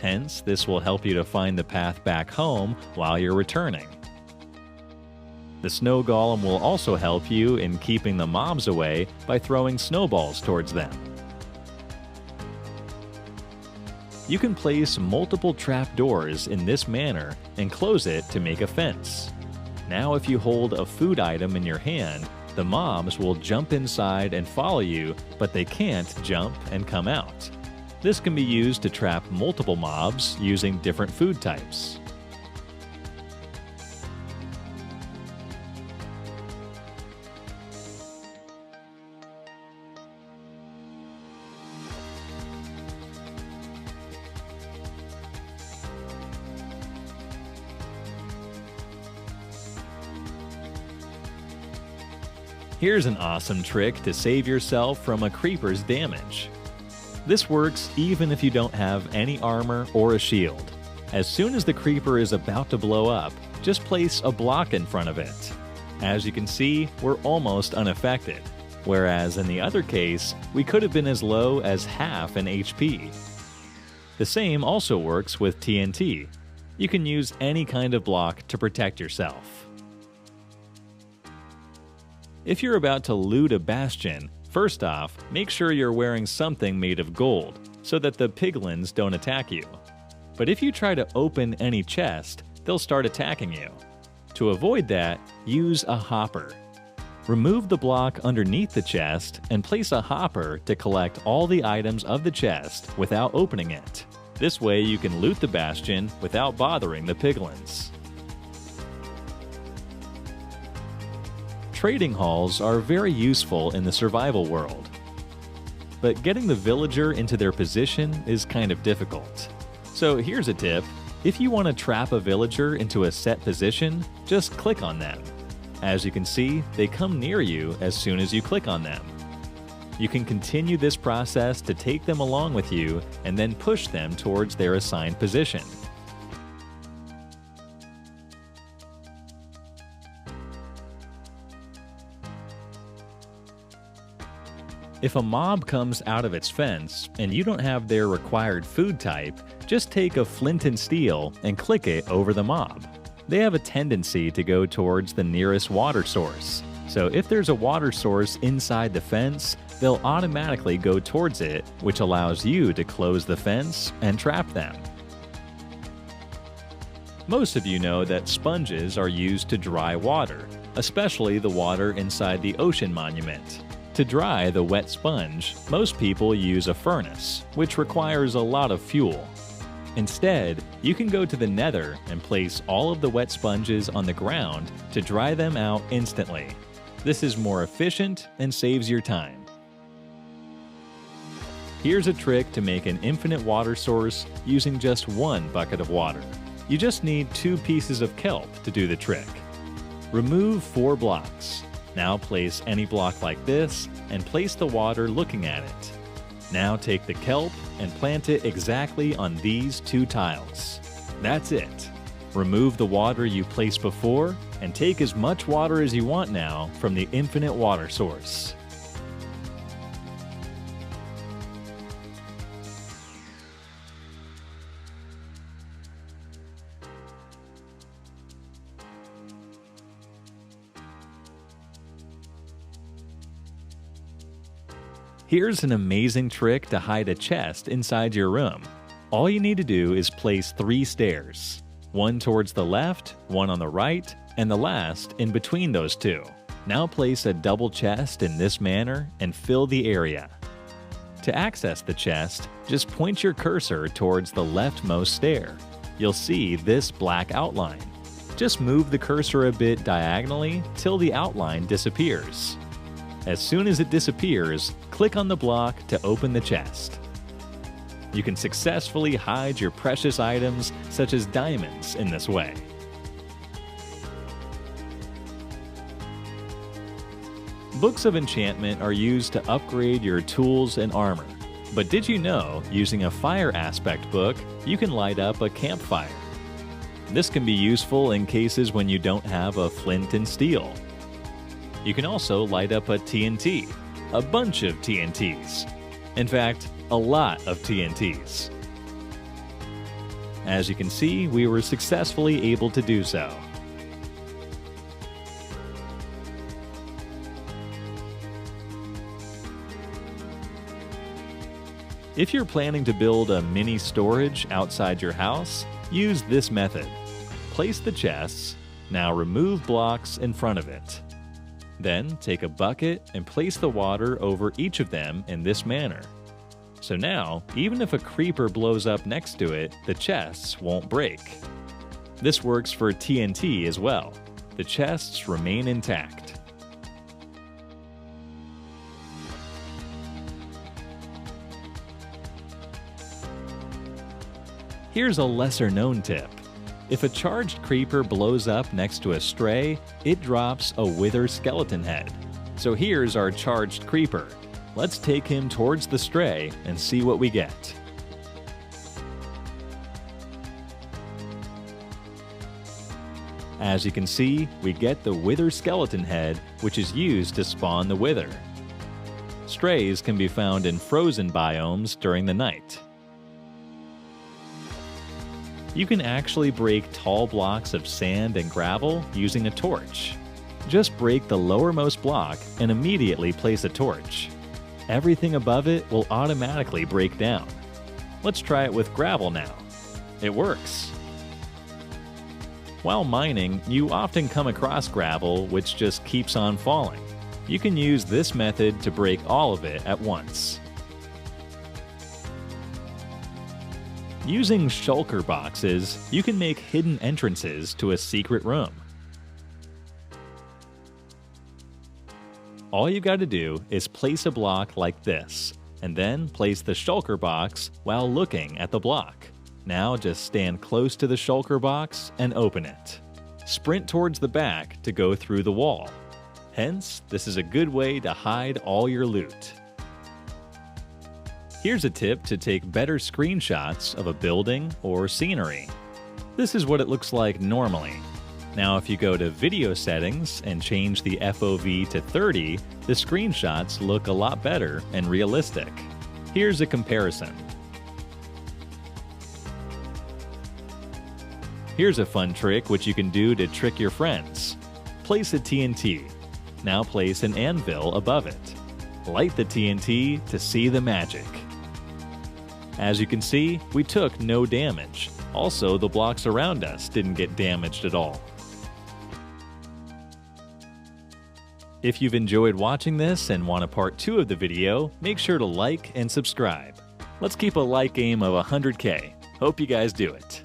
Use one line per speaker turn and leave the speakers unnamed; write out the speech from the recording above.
Hence, this will help you to find the path back home while you're returning. The snow golem will also help you in keeping the mobs away by throwing snowballs towards them. You can place multiple trapdoors in this manner and close it to make a fence. Now if you hold a food item in your hand, the mobs will jump inside and follow you, but they can't jump and come out. This can be used to trap multiple mobs using different food types. Here's an awesome trick to save yourself from a creeper's damage. This works even if you don't have any armor or a shield. As soon as the creeper is about to blow up, just place a block in front of it. As you can see, we're almost unaffected, whereas in the other case, we could have been as low as half an HP. The same also works with TNT. You can use any kind of block to protect yourself. If you're about to loot a bastion, first off, make sure you're wearing something made of gold, so that the piglins don't attack you. But if you try to open any chest, they'll start attacking you. To avoid that, use a hopper. Remove the block underneath the chest and place a hopper to collect all the items of the chest without opening it. This way you can loot the bastion without bothering the piglins. Trading halls are very useful in the survival world. But getting the villager into their position is kind of difficult. So here's a tip. If you want to trap a villager into a set position, just click on them. As you can see, they come near you as soon as you click on them. You can continue this process to take them along with you and then push them towards their assigned position. If a mob comes out of its fence and you don't have their required food type, just take a flint and steel and click it over the mob. They have a tendency to go towards the nearest water source. So if there's a water source inside the fence, they'll automatically go towards it, which allows you to close the fence and trap them. Most of you know that sponges are used to dry water, especially the water inside the ocean monument. To dry the wet sponge, most people use a furnace, which requires a lot of fuel. Instead, you can go to the Nether and place all of the wet sponges on the ground to dry them out instantly. This is more efficient and saves your time. Here's a trick to make an infinite water source using just one bucket of water. You just need 2 pieces of kelp to do the trick. Remove 4 blocks. Now place any block like this and place the water looking at it. Now take the kelp and plant it exactly on these 2 tiles. That's it. Remove the water you placed before and take as much water as you want now from the infinite water source. Here's an amazing trick to hide a chest inside your room. All you need to do is place 3 stairs. One towards the left, one on the right, and the last in between those 2. Now place a double chest in this manner and fill the area. To access the chest, just point your cursor towards the leftmost stair. You'll see this black outline. Just move the cursor a bit diagonally till the outline disappears. As soon as it disappears, click on the block to open the chest. You can successfully hide your precious items, such as diamonds, in this way. Books of enchantment are used to upgrade your tools and armor. But did you know, using a fire aspect book, you can light up a campfire? This can be useful in cases when you don't have a flint and steel. You can also light up a TNT, a bunch of TNTs. In fact, a lot of TNTs. As you can see, we were successfully able to do so. If you're planning to build a mini storage outside your house, use this method. Place the chests, now remove blocks in front of it. Then take a bucket and place the water over each of them in this manner. So now, even if a creeper blows up next to it, the chests won't break. This works for TNT as well. The chests remain intact. Here's a lesser-known tip. If a charged creeper blows up next to a stray, it drops a wither skeleton head. So here's our charged creeper. Let's take him towards the stray and see what we get. As you can see, we get the wither skeleton head, which is used to spawn the wither. Strays can be found in frozen biomes during the night. You can actually break tall blocks of sand and gravel using a torch. Just break the lowermost block and immediately place a torch. Everything above it will automatically break down. Let's try it with gravel now. It works. While mining, you often come across gravel which just keeps on falling. You can use this method to break all of it at once. Using shulker boxes, you can make hidden entrances to a secret room. All you've got to do is place a block like this, and then place the shulker box while looking at the block. Now just stand close to the shulker box and open it. Sprint towards the back to go through the wall. Hence, this is a good way to hide all your loot. Here's a tip to take better screenshots of a building or scenery. This is what it looks like normally. Now if you go to video settings and change the FOV to 30, the screenshots look a lot better and realistic. Here's a comparison. Here's a fun trick which you can do to trick your friends. Place a TNT. Now place an anvil above it. Light the TNT to see the magic. As you can see, we took no damage. Also, the blocks around us didn't get damaged at all. If you've enjoyed watching this and want a part 2 of the video, make sure to like and subscribe. Let's keep a like aim of 100K. Hope you guys do it.